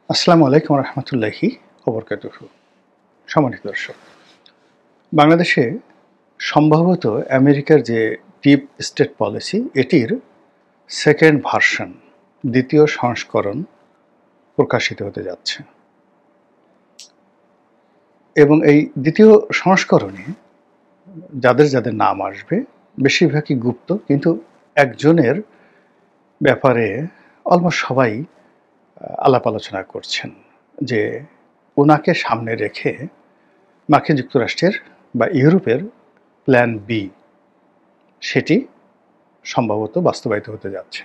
আসসালামু আলাইকুম রহমতুল্লাহি ওবরকাতুহু। সম্মানিত দর্শক, বাংলাদেশে সম্ভবত আমেরিকার যে ডিপ স্টেট পলিসি এটির সেকেন্ড ভার্সন, দ্বিতীয় সংস্করণ প্রকাশিত হতে যাচ্ছে এবং এই দ্বিতীয় সংস্করণে যাদের যাদের নাম আসবে বেশিরভাগই গুপ্ত, কিন্তু একজনের ব্যাপারে অলমোস্ট সবাই আলাপ আলোচনা করছেন যে ওনাকে সামনে রেখে মার্কিন যুক্তরাষ্ট্রের বা ইউরোপের প্ল্যান বি সেটি সম্ভবত বাস্তবায়িত হতে যাচ্ছে।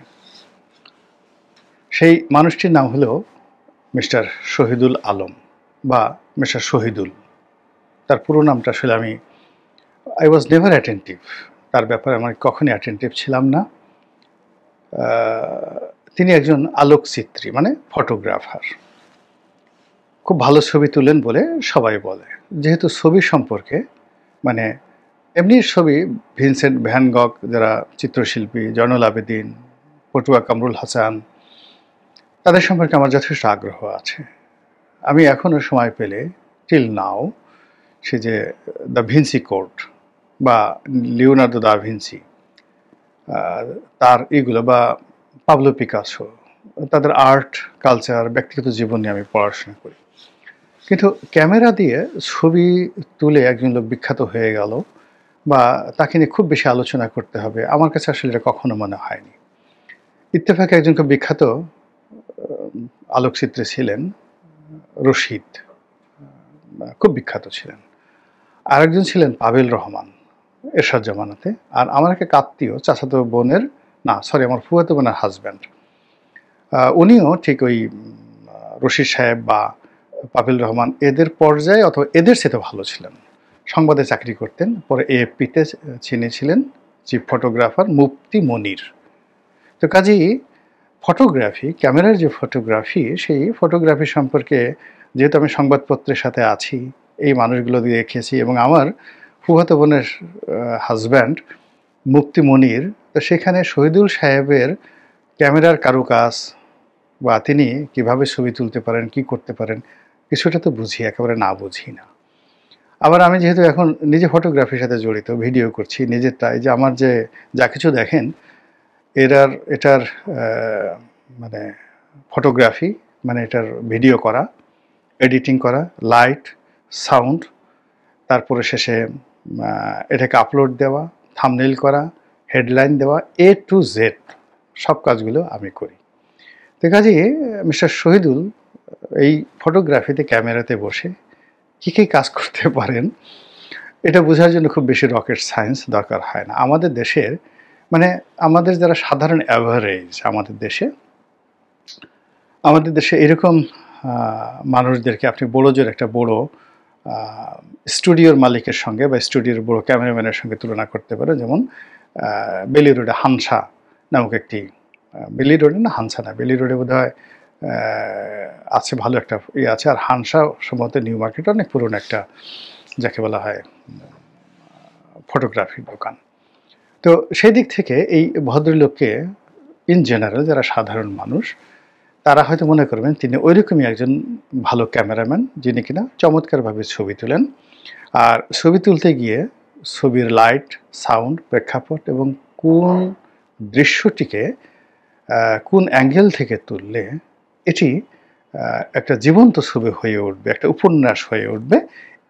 সেই মানুষটির নাম হলো মিস্টার শহীদুল আলম বা মিস্টার শহীদুল। তার পুরো নামটা আসলে আই ওয়াজ নেভার অ্যাটেন্টিভ, তার ব্যাপারে আমি কখনই অ্যাটেন্টিভ ছিলাম না। তিনি একজন আলোকচিত্রী, মানে ফটোগ্রাফার, খুব ভালো ছবি তুলেন বলে সবাই বলে। যেহেতু ছবি সম্পর্কে মানে এমনি ছবি, ভিনসেন্ট ভ্যান গগ যারা চিত্রশিল্পী, জয়নুল আবেদিন, পটুয়া কামরুল হাসান, তাদের সম্পর্কে আমার যথেষ্ট আগ্রহ আছে। আমি এখনও সময় পেলে টিল নাও সে যে দ্য ভিনসি কোড বা লিওনার্দো দা ভিনসি, তার এগুলো বা পাবলো পিকাসো, তাদের আর্ট কালচার, ব্যক্তিগত জীবন নিয়ে আমি পড়াশোনা করি। কিন্তু ক্যামেরা দিয়ে ছবি তুলে একজন লোক বিখ্যাত হয়ে গেল বা তাকে নিয়ে খুব বেশি আলোচনা করতে হবে, আমার কাছে আসলে এটা কখনো মনে হয়নি। ইত্তেফাকে একজন খুব বিখ্যাত আলোকচিত্রী ছিলেন রশিদ, খুব বিখ্যাত ছিলেন। আরেকজন ছিলেন পাভেল রহমান এরশাদ জামানাতে। আর আমার একটা আত্মীয়, চাচাতো বোনের, না সরি, আমার ফুফাতো বোনের হাজব্যান্ড, উনিও ঠিক ওই রশিদ সাহেব বা পাভেল রহমান এদের পর্যায়ে অথবা এদের সাথে ভালো ছিলেন। সংবাদে চাকরি করতেন, পরে এএফপিতে ছিলেন চিফ ফটোগ্রাফার মুফতি মনির। তো কাজেই ফটোগ্রাফি, ক্যামেরার যে ফটোগ্রাফি, সেই ফটোগ্রাফি সম্পর্কে যেহেতু আমি সংবাদপত্রের সাথে আছি, এই মানুষগুলো দিয়ে দেখেছি এবং আমার ফুফাতো বোনের হাজব্যান্ড মুফতি মনির, তো সেখানে শহীদুল সাহেবের ক্যামেরার কারুকাজ বা তিনি কিভাবে ছবি তুলতে পারেন, কি করতে পারেন, কিছুটা তো বুঝি, একেবারে না বুঝি না। আবার আমি যেহেতু এখন নিজে ফটোগ্রাফির সাথে জড়িত, ভিডিও করছি নিজেরটা, এই যে আমার যে যা কিছু দেখেন এটার মানে ফটোগ্রাফি, মানে এটার ভিডিও করা, এডিটিং করা, লাইট, সাউন্ড, তারপরে শেষে এটাকে আপলোড দেওয়া, থাম্বনেইল করা, হেডলাইন দেওয়া, এ টু জেড সব কাজগুলো আমি করি। তো কাজেই মিস্টার শহীদুল এই ফটোগ্রাফিতে ক্যামেরাতে বসে কী কী কাজ করতে পারেন এটা বোঝার জন্য খুব বেশি রকেট সায়েন্স দরকার হয় না। আমাদের দেশের মানে আমাদের যারা সাধারণ অ্যাভারেজ, আমাদের দেশে এরকম মানুষদেরকে আপনি বড় জোর একটা বড় স্টুডিওর মালিকের সঙ্গে বা স্টুডিওর বড় ক্যামেরাম্যানের সঙ্গে তুলনা করতে পারে। যেমন বেলি রোডে হানসা নামক একটি, বেলি রোডে না হানসা না, বেলি রোডে বোধ হয় আছে, ভালো একটা আছে। আর হানসা সম্ভবত নিউ মার্কেট, অনেক পুরনো একটা, যাকে বলা হয় ফটোগ্রাফির দোকান। তো সেই দিক থেকে এই ভদ্রলোককে ইন জেনারেল যারা সাধারণ মানুষ তারা হয়তো মনে করবেন তিনি ওইরকমই একজন ভালো ক্যামেরাম্যান, যিনি কিনা চমৎকারভাবে ছবি তোলেন। আর ছবি তুলতে গিয়ে ছবির লাইট, সাউন্ড, প্রেক্ষাপট এবং কোন দৃশ্যটিকে কোন অ্যাঙ্গেল থেকে তুললে এটি একটা জীবন্ত ছবি হয়ে উঠবে, একটা উপন্যাস হয়ে উঠবে,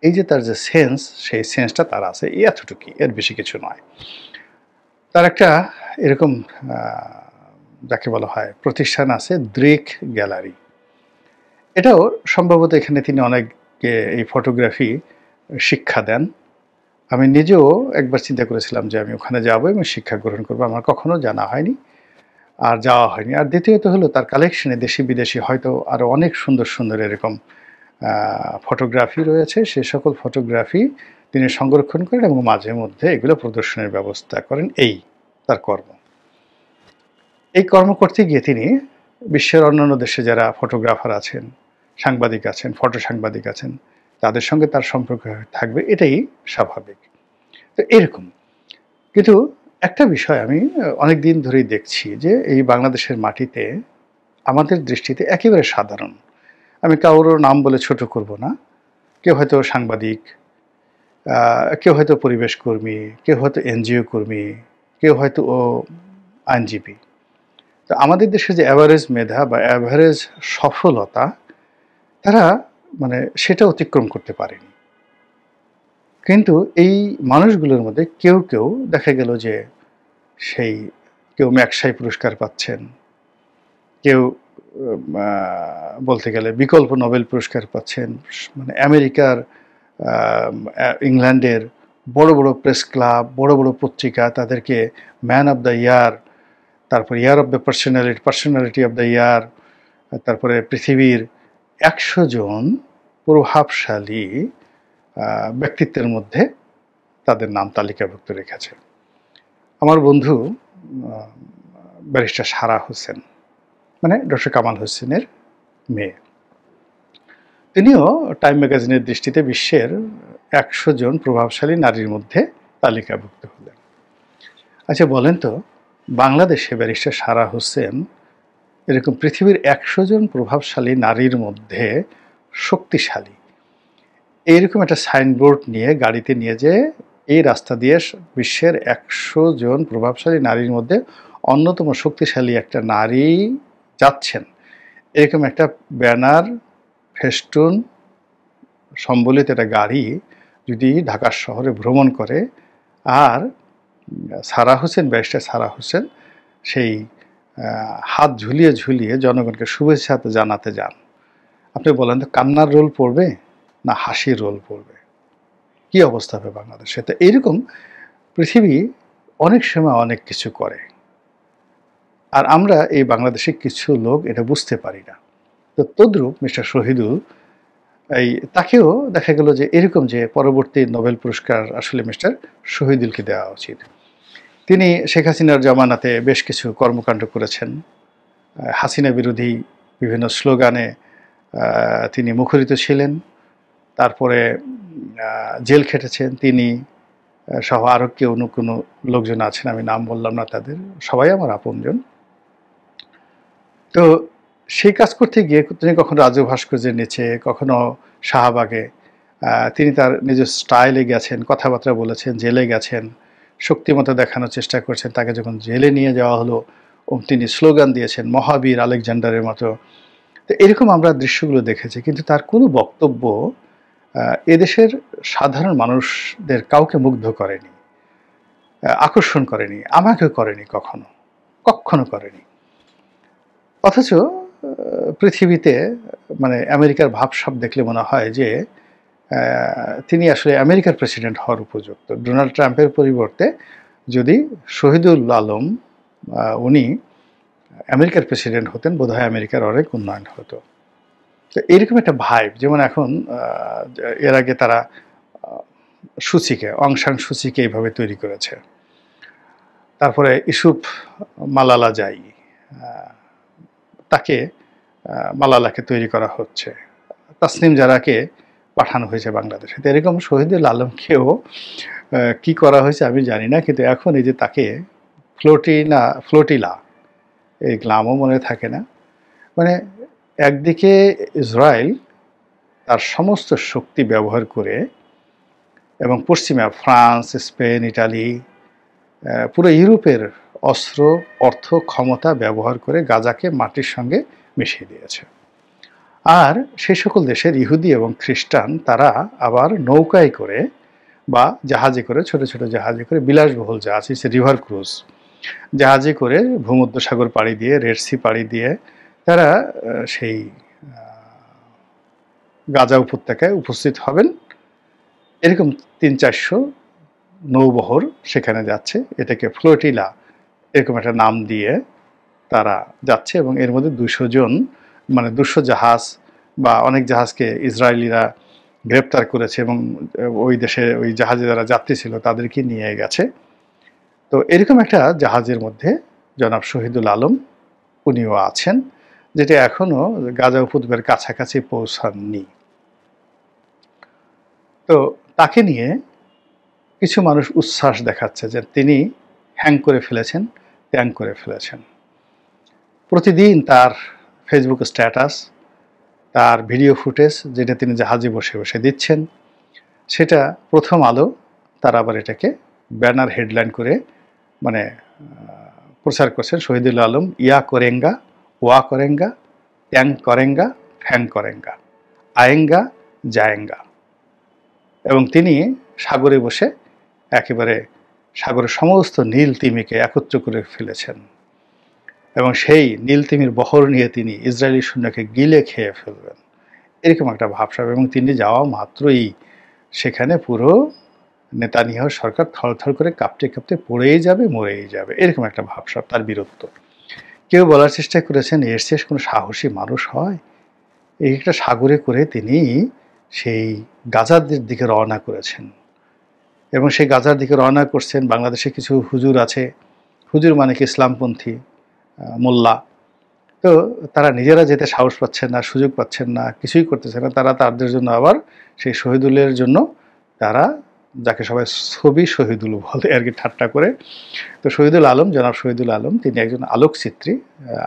এই যে তার যে সেন্স, সেই সেন্সটা তার আছে, এতটুকুই, এর বেশি কিছু নয়। তার একটা এরকম যাকে বলা হয় প্রতিষ্ঠান আছে, দৃক গ্যালারি। এটাও সম্ভবত এখানে তিনি অনেককে এই ফটোগ্রাফি শিক্ষা দেন। আমি নিজেও একবার চিন্তা করেছিলাম যে আমি ওখানে যাবো এবং শিক্ষা গ্রহণ করবো, আমার কখনো জানা হয়নি আর যাওয়া হয়নি। আর দ্বিতীয়ত হলো তার কালেকশনে দেশি বিদেশি হয়তো আরও অনেক সুন্দর সুন্দর এরকম ফটোগ্রাফি রয়েছে। সে সকল ফটোগ্রাফি তিনি সংরক্ষণ করেন এবং মাঝে মধ্যে এগুলো প্রদর্শনের ব্যবস্থা করেন, এই তার কর্ম। এই কর্ম করতে গিয়ে তিনি বিশ্বের অন্যান্য দেশে যারা ফটোগ্রাফার আছেন, সাংবাদিক আছেন, ফটো সাংবাদিক আছেন, তাদের সঙ্গে তার সম্পর্ক থাকবে, এটাই স্বাভাবিক। তো এরকম কিন্তু একটা বিষয় আমি অনেক দিন ধরেই দেখছি যে এই বাংলাদেশের মাটিতে আমাদের দৃষ্টিতে একেবারে সাধারণ, আমি কারোর নাম বলে ছোট করব না। কেউ হয়তো সাংবাদিক, কেউ হয়তো পরিবেশ কর্মী, কেউ হয়তো এনজিও কর্মী, কেউ হয়তো আইনজীবী। তো আমাদের দেশে যে অ্যাভারেজ মেধা বা অ্যাভারেজ সফলতা, তারা মানে সেটা অতিক্রম করতে পারেনি। কিন্তু এই মানুষগুলোর মধ্যে কেউ কেউ দেখা গেল যে সেই কেউ ম্যাকসাই পুরস্কার পাচ্ছেন, কেউ বলতে গেলে বিকল্প নোবেল পুরস্কার পাচ্ছেন। মানে আমেরিকার, ইংল্যান্ডের বড় বড় প্রেস ক্লাব, বড় বড় পত্রিকা তাদেরকে ম্যান অফ দ্য ইয়ার, তারপর year of the personality of the year, তারপরে পৃথিবীর 100 জন প্রভাবশালী ব্যক্তিত্বের মধ্যে তাদের নাম তালিকাভুক্ত রেখেছে। আমার বন্ধু ব্যারিস্টার সারা হোসেন, মানে ডক্টর কামাল হোসেনের মেয়ে, তিনিও টাইম ম্যাগাজিনের দৃষ্টিতে বিশ্বের 100 জন প্রভাবশালী নারীর মধ্যে তালিকাভুক্ত হলেন। আচ্ছা বলেন তো, বাংলাদেশে ব্যারিস্টার সারা হোসেন এরকম পৃথিবীর 100 জন প্রভাবশালী নারীর মধ্যে শক্তিশালী, এইরকম একটা সাইনবোর্ড নিয়ে গাড়িতে নিয়ে যেয়ে এই রাস্তা দিয়ে বিশ্বের 100 জন প্রভাবশালী নারীর মধ্যে অন্যতম শক্তিশালী একটা নারী যাচ্ছেন, এরকম একটা ব্যানার ফেস্টুন সম্বলিত একটা গাড়ি যদি ঢাকা শহরে ভ্রমণ করে, আর সারা হোসেন, ব্যারিস্টার সারা হোসেন সেই হাত ঝুলিয়ে ঝুলিয়ে জনগণকে শুভেচ্ছা জানাতে যান, আপনি বলেন তো কান্নার রোল পড়বে না হাসির রোল পড়বে? কি অবস্থা হবে বাংলাদেশে? তো এইরকম পৃথিবী অনেক সময় অনেক কিছু করে, আর আমরা এই বাংলাদেশে কিছু লোক এটা বুঝতে পারি না। তো তদ্রূপ মিস্টার শহীদুল, এই তাকেও দেখা গেল যে এরকম যে পরবর্তী নোবেল পুরস্কার আসলে মিস্টার শহীদুলকে দেওয়া উচিত। তিনি শেখ হাসিনার জামানাতে বেশ কিছু কর্মকাণ্ড করেছেন, হাসিনা বিরোধী বিভিন্ন স্লোগানে তিনি মুখরিত ছিলেন। তারপরে জেল খেটেছেন তিনি সহ আরও কেউ কোনো লোকজন আছেন, আমি নাম বললাম না তাদের, সবাই আমার আপনজন। তো সেই কাজ করতে গিয়ে তিনি কখনো রাজু ভাস্কর্যের নিচে, কখনো শাহবাগে, তিনি তার নিজ স্টাইলে গেছেন, কথাবার্তা বলেছেন, জেলে গেছেন, শক্তিমতো দেখানোর চেষ্টা করছেন। তাকে যখন জেলে নিয়ে যাওয়া হলো তিনি স্লোগান দিয়েছেন মহাবীর আলেকজান্ডারের মতো। তো এরকম আমরা দৃশ্যগুলো দেখেছি, কিন্তু তার কোনো বক্তব্য এদেশের সাধারণ মানুষদের কাউকে মুগ্ধ করেনি, আকর্ষণ করেনি, আমাকে করেনি, কখনো করেনি। অথচ পৃথিবীতে মানে আমেরিকার ভাবসাব দেখলে মনে হয় যে তিনি আসলে আমেরিকার প্রেসিডেন্ট হওয়ার উপযুক্ত। ডোনাল্ড ট্রাম্পের পরিবর্তে যদি শহীদুল আলম উনি আমেরিকার প্রেসিডেন্ট হতেন, বোধহয় আমেরিকার অনেক উন্নয়ন হতো। তো এরকম একটা ভাইব, যেমন এখন এর আগে তারা অং সান সুচিকে এইভাবে তৈরি করেছে, তারপরে ইউসুফ মালালা যাই, তাকে মালালাকে তৈরি করা হচ্ছে, তাসনিম জারাকে পাঠানো হয়েছে বাংলাদেশে। তো এরকম শহীদুল আলমকেও কি করা হয়েছে আমি জানি না, কিন্তু এখন এই যে তাকে ফ্লোটিলা, এই নামও মনে থাকে না। মানে একদিকে ইসরায়েল তার সমস্ত শক্তি ব্যবহার করে এবং পশ্চিমা ফ্রান্স, স্পেন, ইটালি, পুরো ইউরোপের অস্ত্র, অর্থ, ক্ষমতা ব্যবহার করে গাজাকে মাটির সঙ্গে মিশিয়ে দিয়েছে। আর সেই সকল দেশের ইহুদি এবং খ্রিস্টান তারা আবার নৌকায় করে বা জাহাজে করে, ছোট ছোট জাহাজে করে, বিলাসবহুল জাহাজ, রিভার ক্রুজ জাহাজে করে ভূমধ্যসাগর পাড়ি দিয়ে, রেড সি পাড়ি দিয়ে তারা সেই গাজা উপত্যকায় উপস্থিত হবেন। এরকম 300-400 নৌবহর সেখানে যাচ্ছে, এটাকে ফ্লোটিলা এরকম একটা নাম দিয়ে তারা যাচ্ছে, এবং এর মধ্যে 200 জন, মানে 200 জাহাজ বা অনেক জাহাজকে ইসরায়েলিরা গ্রেপ্তার করেছে এবং ওই দেশে ওই জাহাজে যারা যাত্রী ছিল তাদেরকে নিয়ে গেছে। তো এরকম একটা জাহাজের মধ্যে জনাব শহীদুল আলম উনিও আছেন, যেটা এখনও গাজা উপদ্বীপের কাছাকাছি পৌঁছাননি। তো তাকে নিয়ে কিছু মানুষ উচ্ছ্বাস দেখাচ্ছে যে তিনি হ্যাং করে ফেলেছেন, ত্যাং করে ফেলেছেন। প্রতিদিন তার ফেসবুক স্ট্যাটাস তার ভিডিও ফুটেজ যেটা তিনি জাহাজে বসে বসে দিচ্ছেন, সেটা প্রথম আলো তারা আবার এটাকে ব্যানার হেডলাইন করে মানে প্রচার করছেন, শহীদুল আলম ইয়া করেঙ্গা, ওয়া করেঙ্গা, ট্যাং করেঙ্গা, ফ্যাং করেঙ্গা, আয়েঙ্গা জায়েঙ্গা। এবং তিনি সাগরে বসে একেবারে সাগরের সমস্ত নীল তিমিকে একত্র করে ফেলেছেন এবং সেই নীল তিমির বহর নিয়ে তিনি ইসরায়েলি সৈন্যকে গিলে খেয়ে ফেলবেন, এরকম একটা ভাবসাব। এবং তিনি যাওয়া মাত্রই সেখানে পুরো নেতানিয়াহু সরকার থরথর করে কাঁপতে কাঁপতে পড়েই যাবে, মরেই যাবে, এরকম একটা ভাবসাব, তার বীরত্ব। কেউ বলার চেষ্টা করেছেন এর শেষ কোনো সাহসী মানুষ হয়? এই একটা সাগরে করে তিনি সেই গাজার দিকে রওনা করেছেন এবং সেই গাজার দিকে রওনা করছেন। বাংলাদেশে কিছু হুজুর আছে, হুজুর মানে কি ইসলামপন্থী মোল্লা, তো তারা নিজেরা যেতে সাহস পাচ্ছেন না, সুযোগ পাচ্ছেন না, কিছুই করতেছেন না। তারা তাদের জন্য আবার সেই শহীদুলের জন্য তারা, যাকে সবাই ছবি শহীদুল বলে আর কি ঠাট্টা করে, তো শহীদুল আলম, জনাব শহীদুল আলম, তিনি একজন আলোকচিত্রী।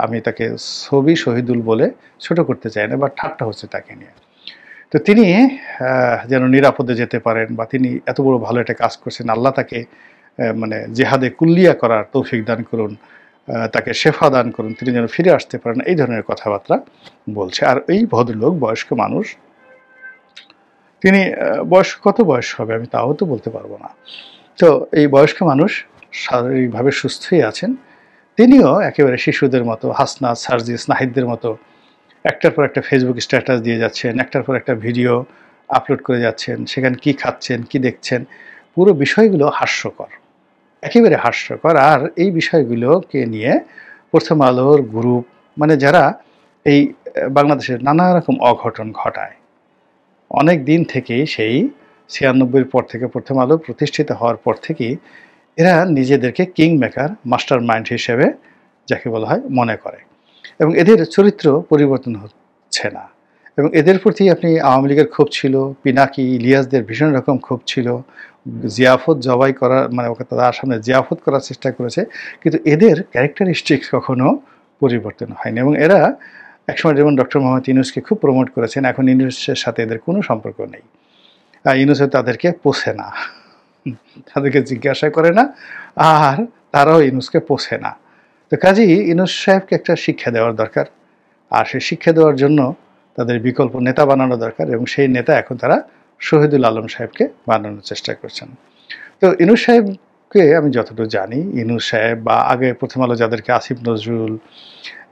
আমি তাকে ছবি শহীদুল বলে ছোট করতে চাই না, বা ঠাট্টা হচ্ছে তাকে নিয়ে। তো তিনি যেন নিরাপদে যেতে পারেন, বা তিনি এত বড় ভালো একটা কাজ করছেন, আল্লাহ তাকে মানে জেহাদে কুল্লিয়া করার তৌফিক দান করুন, তাকে শেফা দান করুন, তিনি যেন ফিরে আসতে পারেন, এই ধরনের কথাবার্তা বলছে। আর এই ভদ্রলোক বয়স্ক মানুষ, তিনি কত বয়স হবে আমি তাও তো বলতে পারবো না। তো এই বয়স্ক মানুষ শারীরিকভাবে সুস্থই আছেন, তিনিও একেবারে শিশুদের মতো, হাসনাত, সার্জিস, নাহিদদের মতো একটার পর একটা ফেসবুক স্ট্যাটাস দিয়ে যাচ্ছেন, একটার পর একটা ভিডিও আপলোড করে যাচ্ছেন, সেখানে কি খাচ্ছেন, কি দেখছেন, পুরো বিষয়গুলো হাস্যকর, একেবারে হাস্যকর। আর এই বিষয়গুলোকে নিয়ে প্রথম আলোর গ্রুপ, মানে যারা এই বাংলাদেশের নানা রকম অঘটন ঘটায় অনেক দিন থেকেই, সেই 96-র পর থেকে প্রথম আলো প্রতিষ্ঠিত হওয়ার পর থেকেই এরা নিজেদেরকে কিং মেকার, মাস্টার মাইন্ড হিসেবে যাকে বলা হয় মনে করে, এবং এদের চরিত্র পরিবর্তন হচ্ছে না। এবং এদের প্রতি আপনি আওয়ামী লীগের ক্ষোভ ছিল, পিনাকি, ইলিয়াসদের ভীষণ রকম ক্ষোভ ছিল, জিয়াফত জবাই করার মানে ওকে তার সামনে জিয়াফত করার চেষ্টা করেছে, কিন্তু এদের ক্যারেক্টারিস্টিক্স কখনো পরিবর্তন হয়নি। এবং এরা একসময় যেমন ডক্টর মোহাম্মদ ইউনূসকে খুব প্রমোট করেছেন, এখন ইউনূসের সাথে এদের কোনো সম্পর্ক নেই। ইউনূসে তাদেরকে পোষে না, তাদেরকে জিজ্ঞাসা করে না, আর তারাও ইউনূসকে পোষে না। তো কাজেই ইউনূস সাহেবকে একটা শিক্ষা দেওয়ার দরকার, আর সেই শিক্ষা দেওয়ার জন্য তাদের বিকল্প নেতা বানানো দরকার, এবং সেই নেতা এখন তারা শহীদুল আলম সাহেবকে বানানোর চেষ্টা করছেন। তো ইউনূস সাহেবকে আমি যতটুকু জানি, ইউনূস সাহেব বা আগে প্রথম আলো যাদেরকে আসিফ নজরুল,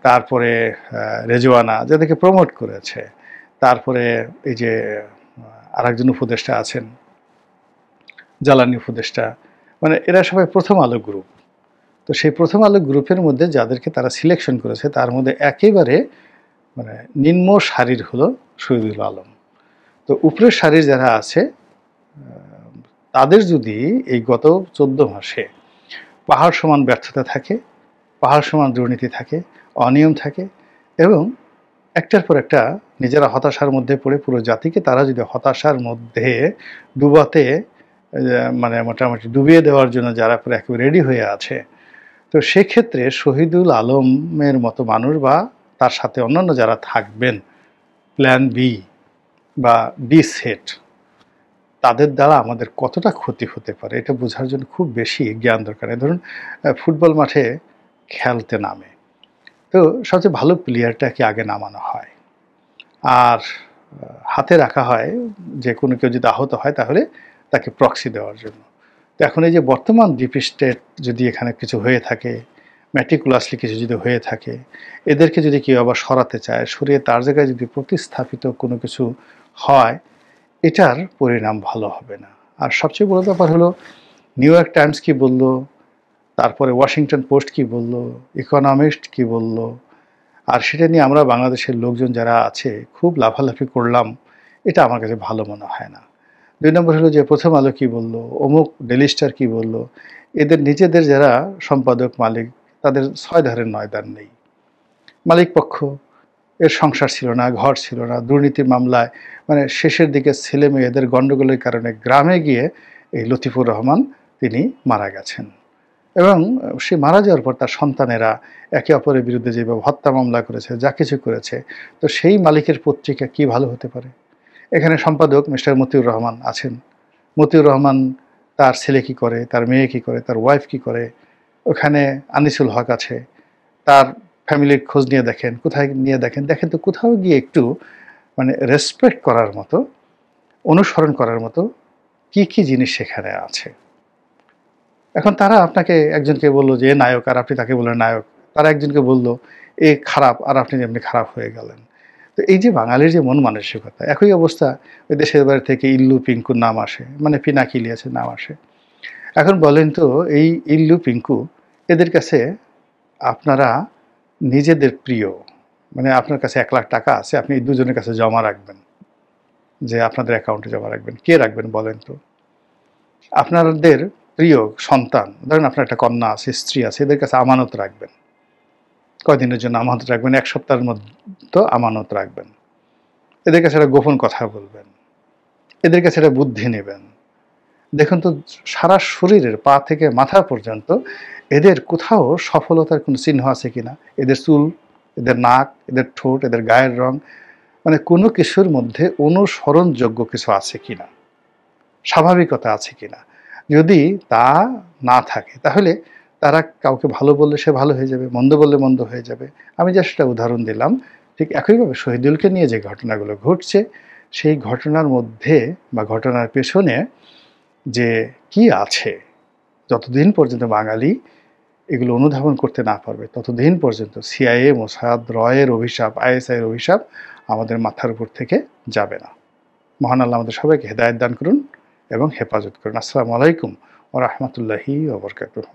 তারপরে রেজওয়ানা যাদেরকে প্রমোট করেছে, তারপরে এই যে আরেকজন উপদেষ্টা আছেন জ্বালানি উপদেষ্টা, মানে এরা সবাই প্রথম আলো গ্রুপ। তো সেই প্রথম আলো গ্রুপের মধ্যে যাদেরকে তারা সিলেকশন করেছে তার মধ্যে একেবারে মানে নিম্ন সারির হলো শহীদুল আলম। তো উপরের সারির যারা আছে তাদের যদি এই গত 14 মাসে পাহাড় সমান ব্যর্থতা থাকে, পাহাড় সমান দুর্নীতি থাকে, অনিয়ম থাকে, এবং একটার পর একটা নিজেরা হতাশার মধ্যে পড়ে পুরো জাতিকে তারা যদি হতাশার মধ্যে ডুবাতে মানে মোটামুটি ডুবিয়ে দেওয়ার জন্য যারা পুরো একেবারে রেডি হয়ে আছে, তো সেক্ষেত্রে শহীদুল আলমের মতো মানুষ বা তার সাথে অন্যান্য যারা থাকবেন প্ল্যান বি বা বি সেট, তাদের দ্বারা আমাদের কতটা ক্ষতি হতে পারে এটা বোঝার জন্য খুব বেশি জ্ঞান দরকার। ধরুন ফুটবল মাঠে খেলতে নামে, তো সবচেয়ে ভালো প্লেয়ারটাকে আগে নামানো হয়, আর হাতে রাখা হয় যে কোনো কেউ যদি আহত হয় তাহলে তাকে প্রক্সি দেওয়ার জন্য। তো এখন এই যে বর্তমান ডিপ স্টেট যদি এখানে কিছু হয়ে থাকে, ম্যাটিকুলাসলি কিছু যদি হয়ে থাকে, এদেরকে যদি কেউ আবার সরাতে চায়, সরিয়ে তার জায়গায় যদি প্রতিস্থাপিত কোনো কিছু হয়, এটার পরিণাম ভালো হবে না। আর সবচেয়ে বড় ব্যাপার হলো নিউ ইয়র্ক টাইমস কী বলল, তারপরে ওয়াশিংটন পোস্ট কী বলল, ইকোনমিস্ট কী বলল, আর সেটা নিয়ে আমরা বাংলাদেশের লোকজন যারা আছে খুব লাফালাফি করলাম, এটা আমার কাছে ভালো মনে হয় না। 2 নম্বর হলো যে প্রথম আলো কী বলল, অমুক ডেইলি স্টার কী বলল, এদের নিজেদের যারা সম্পাদক মালিক তাদের 6 ধারের 9 দান নেই। মালিক পক্ষ এর সংসার ছিল না, ঘর ছিল না, দুর্নীতির মামলায় মানে শেষের দিকে ছেলে মেয়েদের গণ্ডগোলের কারণে গ্রামে গিয়ে এই লতিফুর রহমান তিনি মারা গেছেন। এবং সে মারা যাওয়ার পর তার সন্তানেরা একে অপরের বিরুদ্ধে যেভাবে হত্যা মামলা করেছে, যা কিছু করেছে, তো সেই মালিকের পত্রিকা কি ভালো হতে পারে? এখানে সম্পাদক মিস্টার মতিউর রহমান আছেন। মতিউর রহমান তার ছেলে কি করে, তার মেয়ে কি করে, তার ওয়াইফ কি করে, ওখানে আনিসুল হক আছে, তার ফ্যামিলির খোঁজ নিয়ে দেখেন, কোথায় নিয়ে দেখেন, দেখেন তো কোথাও গিয়ে একটু মানে রেসপেক্ট করার মতো, অনুসরণ করার মতো কি কি জিনিস সেখানে আছে। এখন তারা আপনাকে একজনকে বললো যে এ নায়ক, আর আপনি তাকে বললেন নায়ক। তারা একজনকে বললো এ খারাপ, আর আপনি যেমনি খারাপ হয়ে গেলেন। তো এই যে বাঙালির যে মন মানসিকতা, একই অবস্থা ওই দেশের বাড়ি থেকে ইল্লু পিঙ্কুর নাম আসে, মানে পিনাকি ইলিয়াসের নাম আসে। এখন বলেন তো এই ইল্লু পিঙ্কু এদের কাছে আপনারা নিজেদের প্রিয়, মানে আপনার কাছে 1,00,000 টাকা আছে, আপনি এই দুজনের কাছে জমা রাখবেন, যে আপনাদের অ্যাকাউন্টে জমা রাখবেন। কে রাখবেন বলেন তো? আপনাদের প্রিয় সন্তান, ধরেন আপনার একটা কন্যা আছে, স্ত্রী আছে, এদের কাছে আমানত রাখবেন। কয়দিনের জন্য আমানত রাখবেন? 1 সপ্তাহের মতো আমানত রাখবেন। এদের কাছে একটা গোপন কথা বলবেন, এদের কাছে একটা বুদ্ধি নেবেন। দেখুন তো সারা শরীরের পা থেকে মাথা পর্যন্ত এদের কোথাও সফলতার কোনো চিহ্ন আছে কিনা? এদের চুল, এদের নাক, এদের ঠোঁট, এদের গায়ের রং, মানে কোনো কিছুর মধ্যে অনুসরণযোগ্য কিছু আছে কিনা, স্বাভাবিকতা আছে কিনা? যদি তা না থাকে তাহলে তারা কাউকে ভালো বললে সে ভালো হয়ে যাবে, মন্দ বললে মন্দ হয়ে যাবে। আমি জাস্ট একটা উদাহরণ দিলাম। ঠিক একইভাবে শহীদুলকে নিয়ে যে ঘটনাগুলো ঘটছে, সেই ঘটনার মধ্যে বা ঘটনার পেছনে যে কি আছে, যতদিন পর্যন্ত বাঙালি এগুলো অনুধাবন করতে না পারবে, ততদিন পর্যন্ত সিআইএ, মোসাদ, রয়ের অভিশাপ, আইএসআইয়ের অভিশাপ আমাদের মাথার উপর থেকে যাবে না। মহান আল্লাহ আমাদের সবাইকে হেদায়েত দান করুন এবং হেফাজত করুন। আসসালামু আলাইকুম ওয়া রাহমাতুল্লাহি ওয়া বারাকাতুহু।